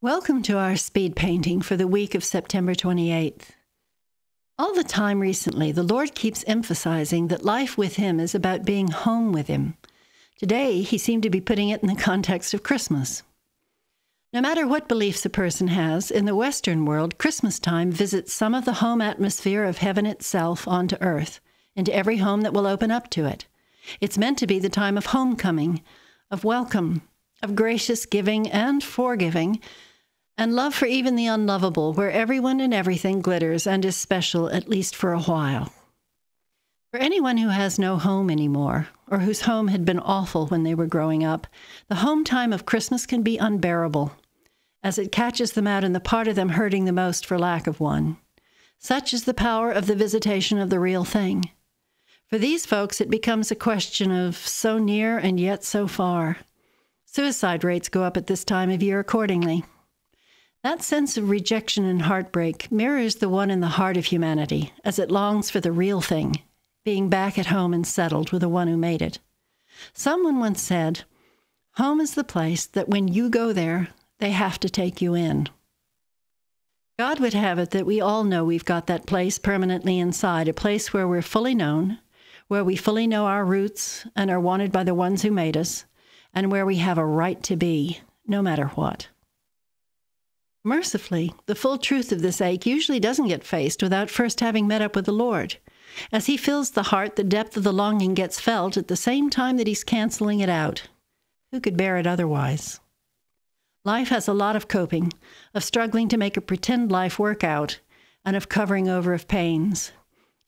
Welcome to our speed painting for the week of September 28th. All the time recently, the Lord keeps emphasizing that life with Him is about being home with Him. Today, He seemed to be putting it in the context of Christmas. No matter what beliefs a person has, in the Western world, Christmas time visits some of the home atmosphere of heaven itself onto earth, into every home that will open up to it. It's meant to be the time of homecoming, of welcome, of gracious giving and forgiving, and love for even the unlovable, where everyone and everything glitters and is special, at least for a while. For anyone who has no home anymore, or whose home had been awful when they were growing up, the home time of Christmas can be unbearable, as it catches them out in the part of them hurting the most for lack of one. Such is the power of the visitation of the real thing. For these folks, it becomes a question of so near and yet so far. Suicide rates go up at this time of year accordingly. That sense of rejection and heartbreak mirrors the one in the heart of humanity, as it longs for the real thing, being back at home and settled with the one who made it. Someone once said, "Home is the place that when you go there, they have to take you in." God would have it that we all know we've got that place permanently inside, a place where we're fully known, where we fully know our roots and are wanted by the ones who made us, and where we have a right to be, no matter what. Mercifully, the full truth of this ache usually doesn't get faced without first having met up with the Lord. As He fills the heart, the depth of the longing gets felt at the same time that He's canceling it out. Who could bear it otherwise? Life has a lot of coping, of struggling to make a pretend life work out, and of covering over of pains.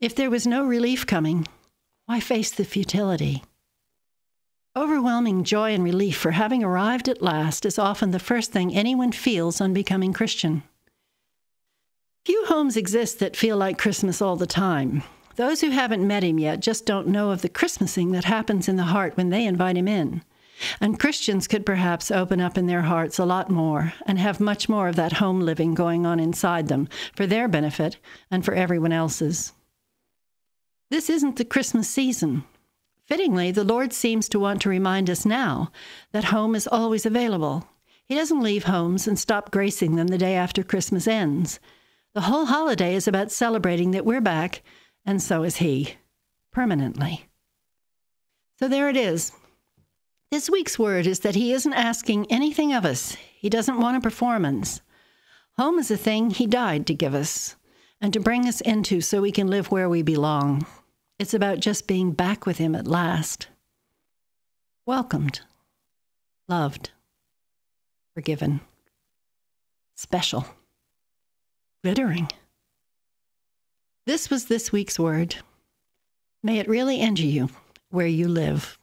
If there was no relief coming, why face the futility? Overwhelming joy and relief for having arrived at last is often the first thing anyone feels on becoming Christian. Few homes exist that feel like Christmas all the time. Those who haven't met Him yet just don't know of the Christmasing that happens in the heart when they invite Him in. And Christians could perhaps open up in their hearts a lot more and have much more of that home living going on inside them for their benefit and for everyone else's. This isn't the Christmas season. Fittingly, the Lord seems to want to remind us now that home is always available. He doesn't leave homes and stop gracing them the day after Christmas ends. The whole holiday is about celebrating that we're back, and so is He, permanently. So there it is. This week's word is that He isn't asking anything of us. He doesn't want a performance. Home is a thing He died to give us and to bring us into so we can live where we belong. It's about just being back with Him at last. Welcomed, loved, forgiven, special, glittering. This was this week's word. May it really enter you where you live.